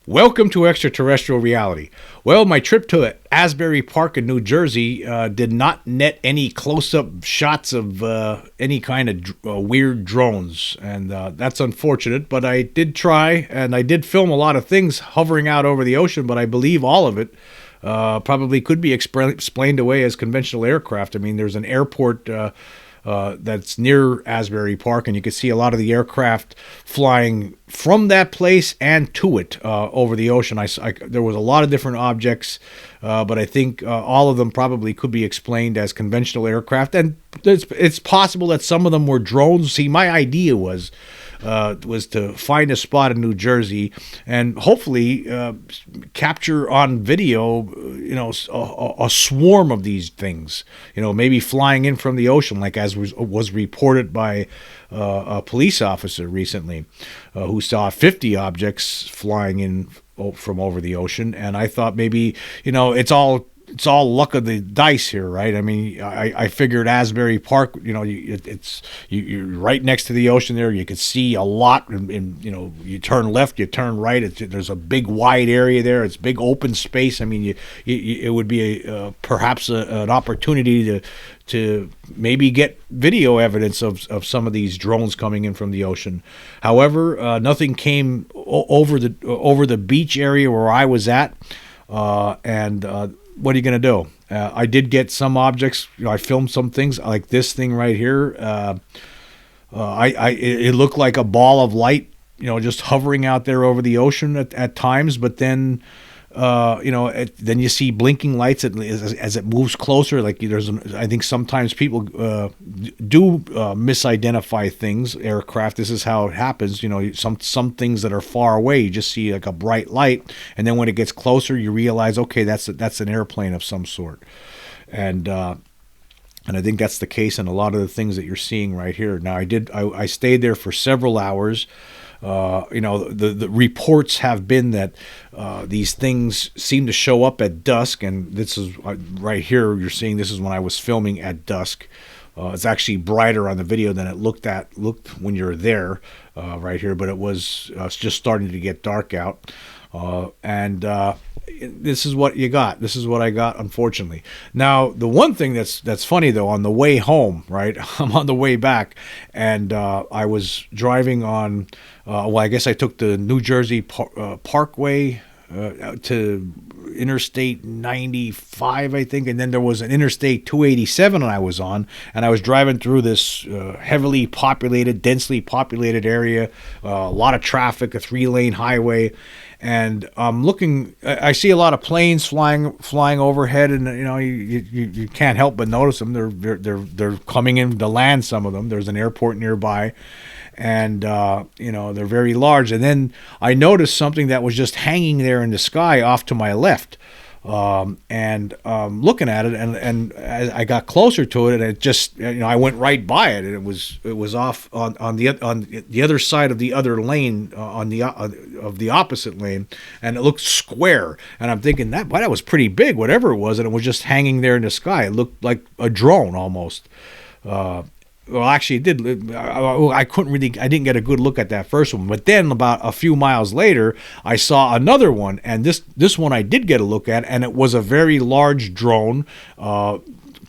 Welcome to Extraterrestrial Reality. Well, my trip to Asbury Park in New Jersey did not net any close-up shots of any kind of weird drones, and that's unfortunate, but I did try, and I did film a lot of things hovering out over the ocean, but I believe all of it probably could be explained away as conventional aircraft. I mean, there's an airport that's near Asbury Park, and you can see a lot of the aircraft flying from that place and to it over the ocean. There was a lot of different objects, but I think all of them probably could be explained as conventional aircraft, and it's possible that some of them were drones. See, my idea was to find a spot in New Jersey and hopefully capture on video, a swarm of these things, maybe flying in from the ocean, like as was reported by a police officer recently who saw 50 objects flying in from over the ocean. And I thought maybe, it's all luck of the dice here, right? I mean, I figured Asbury Park, you're right next to the ocean there. You could see a lot, and you turn left, you turn right. There's a big wide area there. It's big open space. I mean, it would be perhaps an opportunity to maybe get video evidence of some of these drones coming in from the ocean. However, nothing came over the beach area where I was at, and what are you going to do? I did get some objects. I filmed some things like this thing right here. It looked like a ball of light, just hovering out there over the ocean at times. But then, then you see blinking lights as it moves closer. Like I think sometimes people do misidentify things, aircraft. This is how it happens. Some things that are far away, you just see like a bright light, and then when it gets closer, you realize, okay, that's an airplane of some sort, and I think that's the case in a lot of the things that you're seeing right here. Now, I stayed there for several hours. The reports have been that these things seem to show up at dusk, and this is right here. You're seeing this is when I was filming at dusk. It's actually brighter on the video than it looked when you're there, right here. But it was just starting to get dark out, and this is what you got. This is what I got, unfortunately. Now, the one thing that's funny, though, on the way home, right, I'm on the way back, and I was driving on, I guess I took the New Jersey Parkway to Interstate 95, I think, and then there was an Interstate 287 I was on, and I was driving through this heavily populated, densely populated area, a lot of traffic, a 3-lane highway. And I'm looking. I see a lot of planes flying overhead, and you can't help but notice them. They're coming in to land. Some of them. There's an airport nearby, and they're very large. And then I noticed something that was just hanging there in the sky off to my left. And looking at it, and as I got closer to it, and it just, I went right by it, and it was off on the other side of the other lane, of the opposite lane, and it looked square. And I'm thinking that was pretty big, whatever it was, and it was just hanging there in the sky. It looked like a drone almost. Well, actually, it did. I didn't get a good look at that first one. But then about a few miles later, I saw another one. And this one I did get a look at, and it was a very large drone.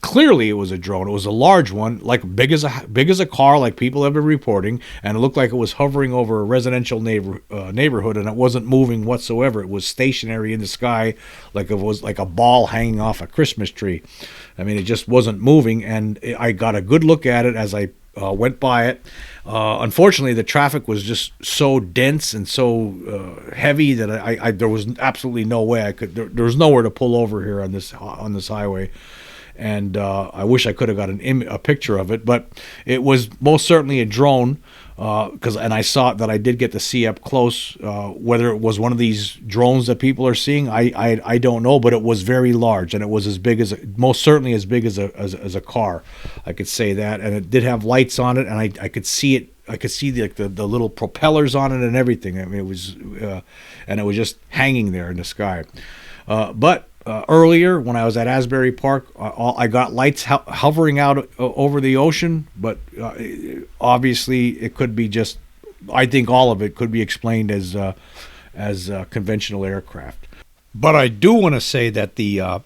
Clearly, it was a drone. It was a large one, like big as a car, like people have been reporting. And it looked like it was hovering over a residential neighborhood, and it wasn't moving whatsoever. It was stationary in the sky, like it was like a ball hanging off a Christmas tree. I mean, it just wasn't moving, and I got a good look at it as I went by it. Unfortunately, the traffic was just so dense and so heavy that I there was absolutely no way I could. There was nowhere to pull over here on this highway, and I wish I could have got a picture of it, but it was most certainly a drone. And I saw that I did get to see up close. Whether it was one of these drones that people are seeing, I don't know, but it was very large, and it was most certainly as big as a car. I could say that, and it did have lights on it, and I could see it. I could see the little propellers on it and everything. I mean, it was, and it was just hanging there in the sky. But earlier, when I was at Asbury Park, I got lights hovering out over the ocean, but obviously it could be just, I think all of it could be explained as as conventional aircraft. But I do want to say that the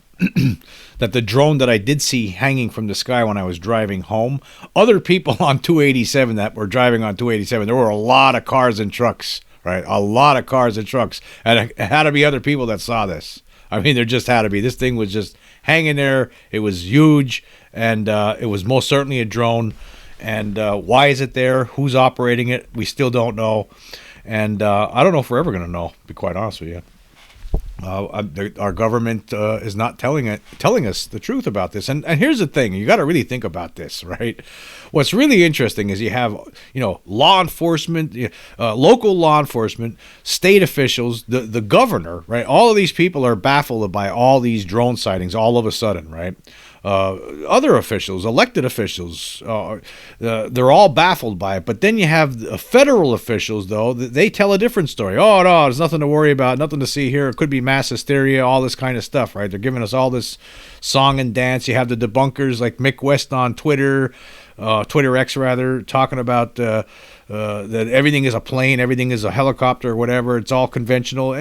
that the drone that I did see hanging from the sky when I was driving home, other people on 287 that were driving on 287, there were a lot of cars and trucks, right? A lot of cars and trucks. And it had to be other people that saw this. I mean, there just had to be. This thing was just hanging there. It was huge, and it was most certainly a drone. And why is it there? Who's operating it? We still don't know. And I don't know if we're ever going to know, to be quite honest with you. Our government is not telling us the truth about this. And here's the thing: you got to really think about this, right? What's really interesting is you have, law enforcement, local law enforcement, state officials, the governor, right? All of these people are baffled by all these drone sightings all of a sudden, right? Other officials, elected officials, they're all baffled by it. But then you have federal officials, though, they tell a different story. Oh, no, there's nothing to worry about, nothing to see here. It could be mass hysteria, all this kind of stuff, right? They're giving us all this song and dance. You have the debunkers like Mick West on Twitter, Twitter X rather, talking about that everything is a plane, everything is a helicopter, or whatever. It's all conventional.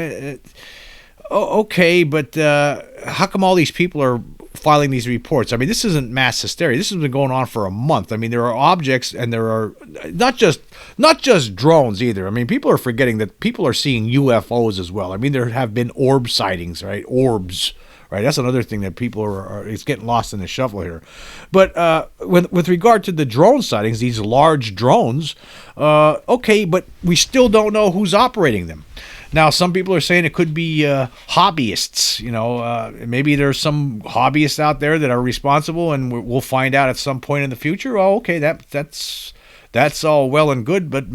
Okay, but how come all these people are filing these reports? I mean, this isn't mass hysteria. This has been going on for a month. I mean, there are objects, and there are not just drones either. I mean, people are forgetting that people are seeing UFOs as well. I mean, there have been orb sightings, right? Orbs, right? That's another thing that people are it's getting lost in the shuffle here. But with regard to the drone sightings, these large drones, okay, but we still don't know who's operating them. Now, some people are saying it could be hobbyists. Maybe there's some hobbyists out there that are responsible, and we'll find out at some point in the future. Oh, okay, that's all well and good, but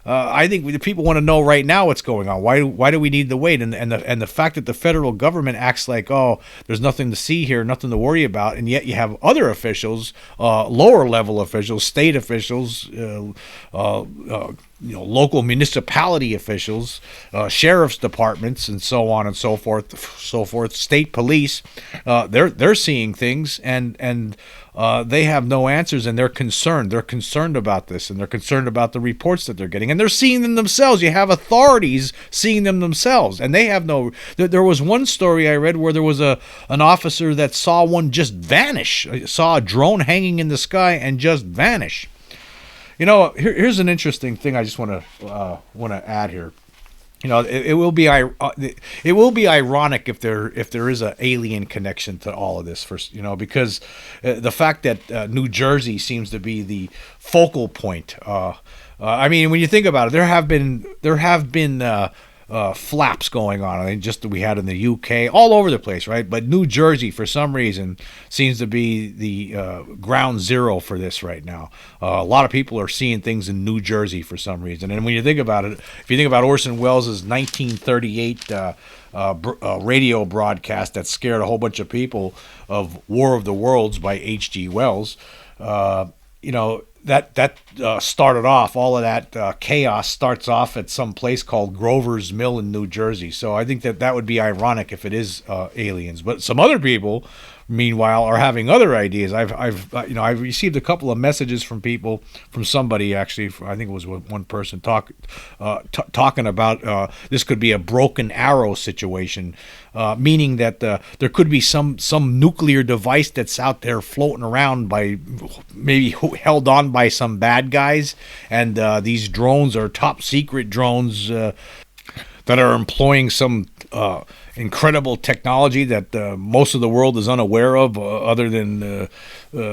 I think the people want to know right now what's going on. Why do we need to wait? And the fact that the federal government acts like, oh, there's nothing to see here, nothing to worry about, and yet you have other officials, lower level officials, state officials, local municipality officials, sheriff's departments, and so on and so forth, state police. They're seeing things, and they have no answers, and they're concerned. They're concerned about this, and they're concerned about the reports that they're getting, and they're seeing them themselves. You have authorities seeing them themselves, and they have no. There was one story I read where there was an officer that saw one just vanish, saw a drone hanging in the sky and just vanish. Here's an interesting thing I just want to add here. It will be ironic if there is an alien connection to all of this, because the fact that New Jersey seems to be the focal point. I mean, when you think about it, there have been flaps going on. I mean, just that we had in the UK, all over the place, right? But New Jersey, for some reason, seems to be the ground zero for this right now. A lot of people are seeing things in New Jersey for some reason. And when you think about it, if you think about Orson Welles' 1938 radio broadcast that scared a whole bunch of people of War of the Worlds by H.G. Wells, that started off, all of that chaos starts off at some place called Grover's Mill in New Jersey. So I think that would be ironic if it is aliens. But some other people, meanwhile, are having other ideas. I've received a couple of messages from people, from somebody actually. I think it was one person talking about this could be a broken arrow situation, meaning that there could be some nuclear device that's out there floating around by maybe held on by some bad guys, and these drones are top secret drones that are employing some incredible technology that most of the world is unaware of, other than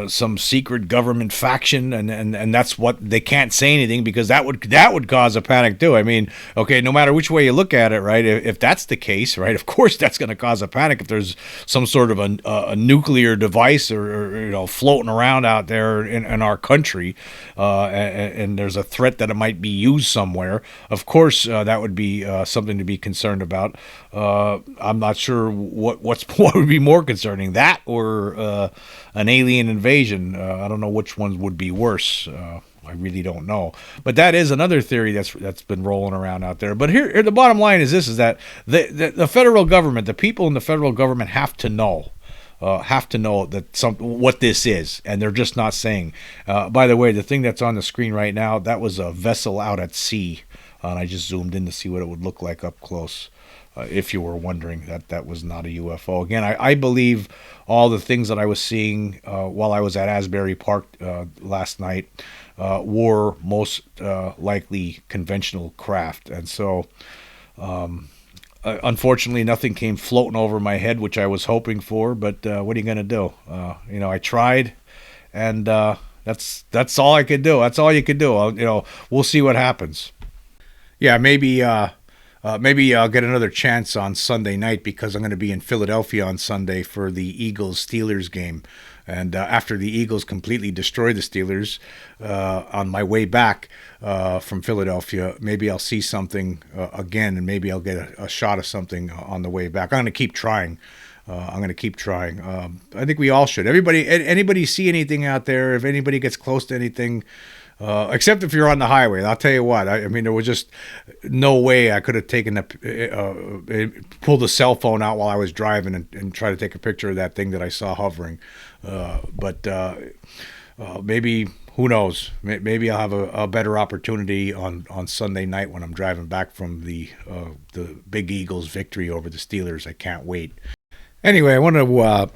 some secret government faction, and that's what they can't say anything, because that would cause a panic too. I mean, okay, no matter which way you look at it, right? If that's the case, right? Of course, that's going to cause a panic if there's some sort of a nuclear device or floating around out there in our country, and there's a threat that it might be used somewhere. Of course, that would be something to be concerned about. I'm not sure what would be more concerning, that or an alien invasion. I don't know which one would be worse. I really don't know. But that is another theory that's been rolling around out there. But here the bottom line is this: is that the federal government, the people in the federal government, have to know that what this is, and they're just not saying. By the way, the thing that's on the screen right now, that was a vessel out at sea. and I just zoomed in to see what it would look like up close. If you were wondering, that was not a UFO. Again, I believe all the things that I was seeing while I was at Asbury Park last night were most likely conventional craft. And so, unfortunately, nothing came floating over my head, which I was hoping for. But what are you going to do? I tried, and that's all I could do. That's all you could do. We'll see what happens. Yeah, maybe I'll get another chance on Sunday night because I'm going to be in Philadelphia on Sunday for the Eagles-Steelers game. And after the Eagles completely destroy the Steelers on my way back from Philadelphia, maybe I'll see something again, and maybe I'll get a shot of something on the way back. I'm going to keep trying. I think we all should. Anybody see anything out there? If anybody gets close to anything, except if you're on the highway, I'll tell you what. I mean, there was just no way I could have pulled a cell phone out while I was driving and try to take a picture of that thing that I saw hovering. But maybe, who knows? Maybe I'll have a better opportunity on Sunday night when I'm driving back from the Big Eagles' victory over the Steelers. I can't wait. Anyway, I want to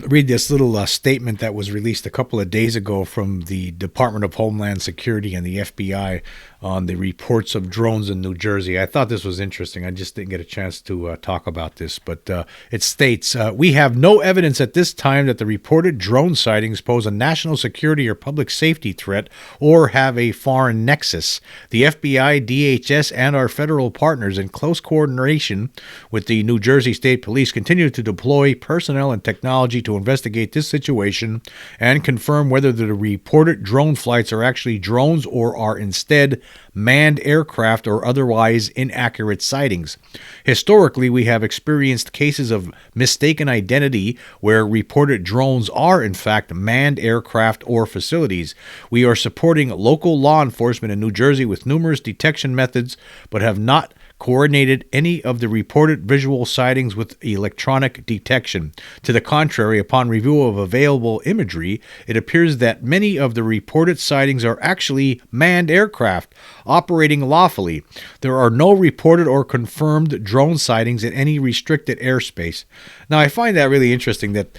read this little statement that was released a couple of days ago from the Department of Homeland Security and the FBI on the reports of drones in New Jersey. I thought this was interesting. I just didn't get a chance to talk about this, but it states, we have no evidence at this time that the reported drone sightings pose a national security or public safety threat or have a foreign nexus. The FBI, DHS, and our federal partners, in close coordination with the New Jersey State Police, continue to deploy personnel and technology to investigate this situation and confirm whether the reported drone flights are actually drones or are instead manned aircraft or otherwise inaccurate sightings. Historically, we have experienced cases of mistaken identity where reported drones are in fact manned aircraft or facilities. We are supporting local law enforcement in New Jersey with numerous detection methods, but have not coordinated any of the reported visual sightings with electronic detection. To the contrary, upon review of available imagery, it appears that many of the reported sightings are actually manned aircraft operating lawfully. There are no reported or confirmed drone sightings in any restricted airspace. Now, I find that really interesting that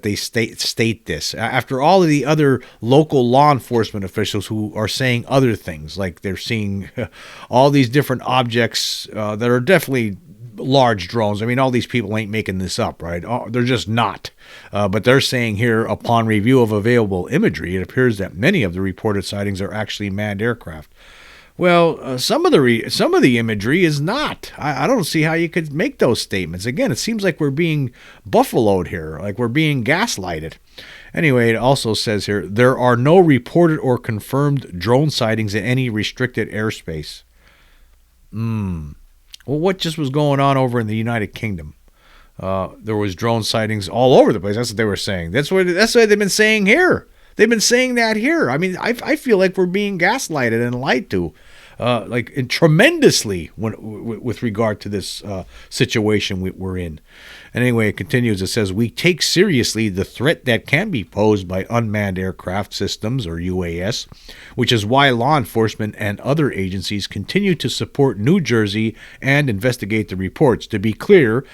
they state this after all of the other local law enforcement officials who are saying other things, like they're seeing all these different objects that are definitely large drones. I mean, all these people ain't making this up, right? They're just not. But they're saying here, upon review of available imagery, it appears that many of the reported sightings are actually manned aircraft. Well, some of the imagery is not. I don't see how you could make those statements. Again, it seems like we're being buffaloed here, like we're being gaslighted. Anyway, it also says here, there are no reported or confirmed drone sightings in any restricted airspace. Well, what just was going on over in the United Kingdom? There was drone sightings all over the place. That's what they were saying. That's what they've been saying here. They've been saying that here. I mean, I feel like we're being gaslighted and lied to, tremendously with regard to this situation we're in. And anyway, it continues. It says, we take seriously the threat that can be posed by unmanned aircraft systems, or UAS, which is why law enforcement and other agencies continue to support New Jersey and investigate the reports. To be clear,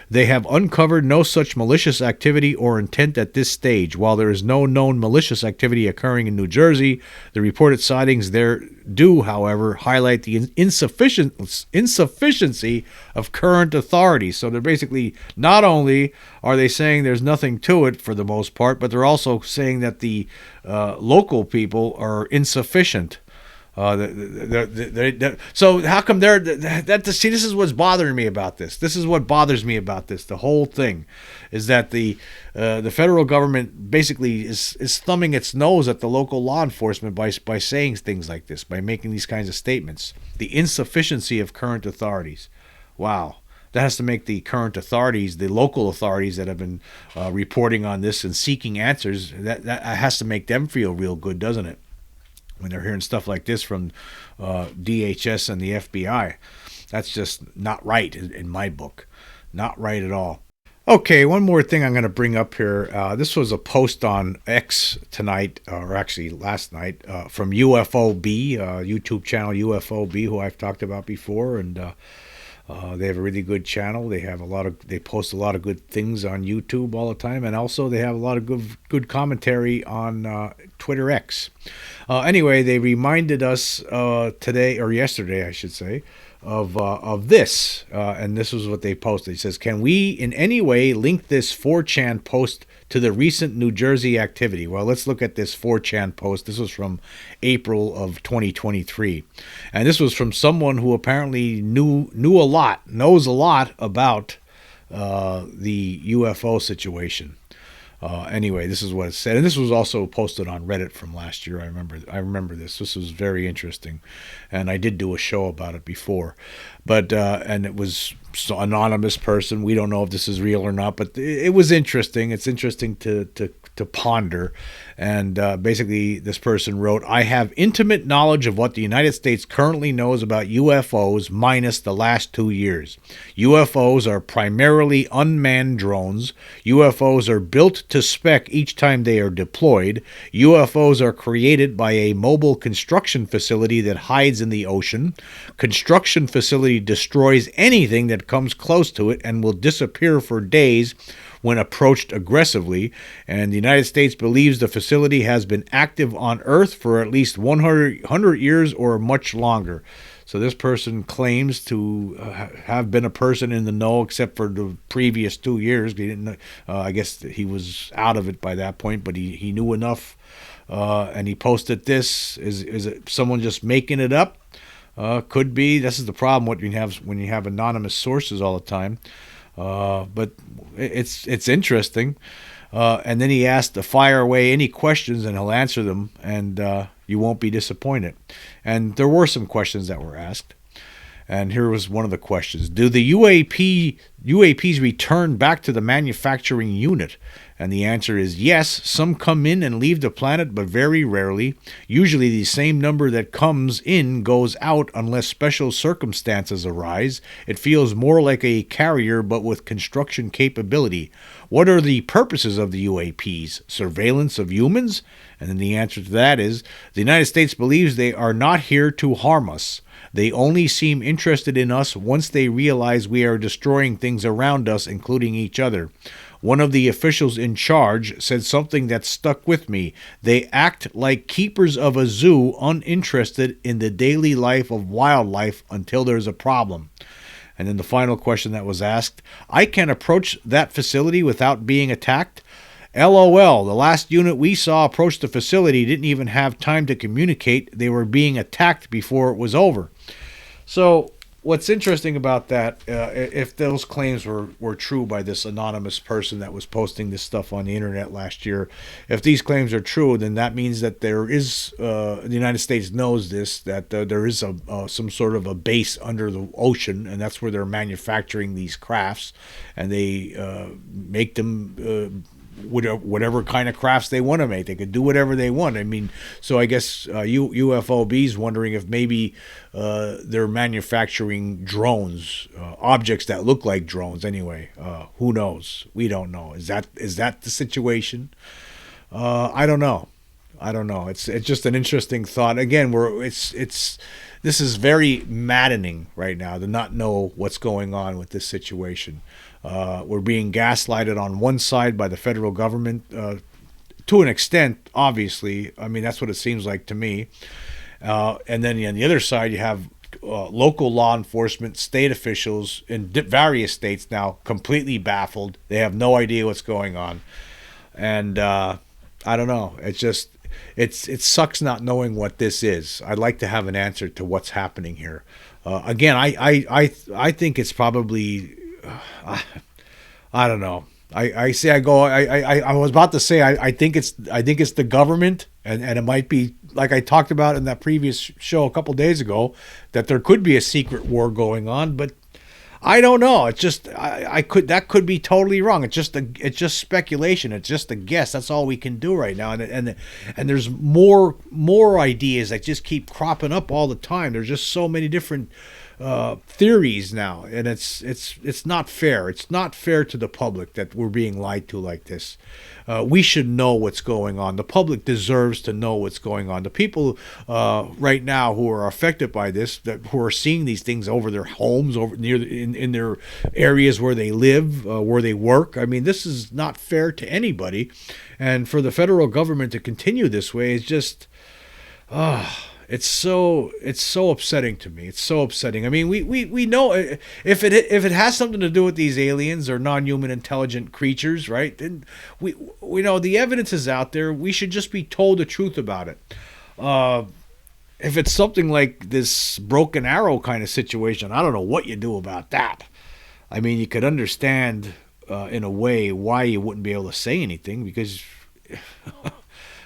they have uncovered no such malicious activity or intent at this stage. While there is no known malicious activity occurring in New Jersey, the reported sightings there do, however, highlight the insufficiency of current authorities. So they're basically, not only are they saying there's nothing to it for the most part, but they're also saying that the local people are insufficient. So how come they're see, this is what's bothering me about this. This is what bothers me about this. The whole thing is that the federal government basically is thumbing its nose at the local law enforcement by saying things like this, by making these kinds of statements. The insufficiency of current authorities. Wow. That has to make the current authorities, the local authorities that have been reporting on this and seeking answers, that has to make them feel real good, doesn't it? When they're hearing stuff like this from DHS and the FBI. That's just not right in my book. Not right at all. Okay, one more thing I'm going to bring up here. This was a post on X tonight, or actually last night, from UFOB, YouTube channel UFOB, who I've talked about before, and they have a really good channel. They post a lot of good things on YouTube all the time, and also they have a lot of good commentary on Twitter X. Anyway, they reminded us today, or yesterday, I should say, of this, and this was what they posted. It says, "Can we in any way link this 4chan post to the recent New Jersey activity?" Well, let's look at this 4chan post. This was from April of 2023, and this was from someone who apparently knows a lot about the UFO situation. Anyway, this is what it said, and this was also posted on Reddit from last year. I remember this. This was very interesting, and I did do a show about it before, but and it was an anonymous person. We don't know if this is real or not, but it was interesting. It's interesting to ponder. And basically, this person wrote, "I have intimate knowledge of what the United States currently knows about UFOs minus the last 2 years. UFOs are primarily unmanned drones. UFOs are built to spec each time they are deployed. UFOs are created by a mobile construction facility that hides in the ocean. Construction facility destroys anything that comes close to it and will disappear for days when approached aggressively, and the United States believes the facility has been active on Earth for at least 100 years or much longer." So this person claims to have been a person in the know, except for the previous 2 years. He didn't. I guess he was out of it by that point, but he knew enough, and he posted this. Is it someone just making it up? Could be. This is the problem when you have anonymous sources all the time. But it's interesting. And then he asked to fire away any questions and he'll answer them, and you won't be disappointed. And there were some questions that were asked. And here was one of the questions. "Do the UAPs return back to the manufacturing unit?" And the answer is yes. Some come in and leave the planet, but very rarely. Usually the same number that comes in goes out unless special circumstances arise. It feels more like a carrier, but with construction capability. "What are the purposes of the UAPs? Surveillance of humans?" And then the answer to that is, "The United States believes they are not here to harm us. They only seem interested in us once they realize we are destroying things around us, including each other." One of the officials in charge said something that stuck with me. "They act like keepers of a zoo, uninterested in the daily life of wildlife until there's a problem." And then the final question that was asked, "I can approach that facility without being attacked?" LOL, the last unit we saw approach the facility didn't even have time to communicate. They were being attacked before it was over. So what's interesting about that, if those claims were true by this anonymous person that was posting this stuff on the internet last year, if these claims are true, then that means that there is, the United States knows this, that there is some sort of a base under the ocean, and that's where they're manufacturing these crafts, and they make them whatever kind of crafts they want to make. They could do whatever they want. I mean, so I guess UFOB's wondering if maybe they're manufacturing drones, objects that look like drones. Anyway, who knows? We don't know. Is that the situation? I don't know. It's just an interesting thought. Again, this is very maddening right now to not know what's going on with this situation. We're being gaslighted on one side by the federal government, to an extent, obviously. I mean, that's what it seems like to me. And then on the other side, you have local law enforcement, state officials in various states now completely baffled. They have no idea what's going on. And I don't know. It sucks not knowing what this is. I'd like to have an answer to what's happening here. Again, I think it's probably... I don't know. I was about to say I think it's the government, and it might be, like I talked about in that previous show a couple days ago, that there could be a secret war going on, but I don't know. It's just that could be totally wrong. It's just speculation. It's just a guess. That's all we can do right now. And there's more ideas that just keep cropping up all the time. There's just so many different theories now, and it's not fair. It's not fair to the public that we're being lied to like this. We should know what's going on. The public deserves to know what's going on. The people right now who are affected by this, who are seeing these things over their homes, over in their areas where they live, where they work. I mean, this is not fair to anybody, and for the federal government to continue this way is just. It's so upsetting to me. It's so upsetting. I mean, we know if it has something to do with these aliens or non-human intelligent creatures, right? Then we know the evidence is out there. We should just be told the truth about it. If it's something like this Broken Arrow kind of situation, I don't know what you do about that. I mean, you could understand in a way why you wouldn't be able to say anything because.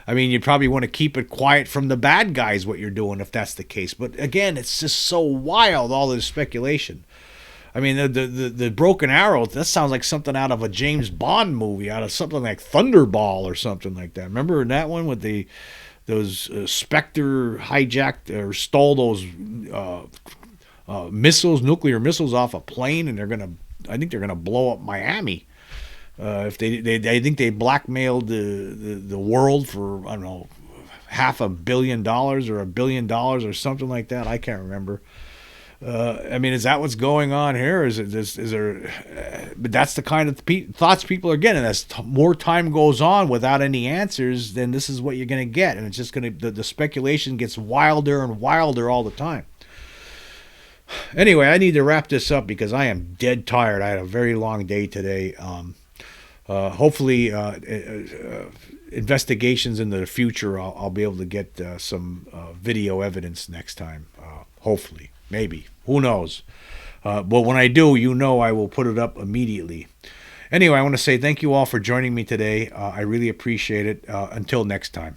I mean, you'd probably want to keep it quiet from the bad guys, what you're doing, if that's the case. But again, it's just so wild, all this speculation. I mean, the Broken Arrow, that sounds like something out of a James Bond movie, out of something like Thunderball or something like that. Remember that one with those Spectre hijacked or stole those nuclear missiles off a plane, and I think they're gonna blow up Miami. If I think they blackmailed the world for, I don't know, $500 million or $1 billion or something like that. I can't remember. I mean, is that what's going on here? Is there? But that's the kind of thoughts people are getting. As more time goes on without any answers, then this is what you're going to get, and it's just going to the speculation gets wilder and wilder all the time. Anyway, I need to wrap this up because I am dead tired. I had a very long day today. Hopefully, investigations in the future, I'll be able to get some video evidence next time. Hopefully, maybe. Who knows? But when I do, I will put it up immediately. Anyway, I want to say thank you all for joining me today. I really appreciate it. Until next time.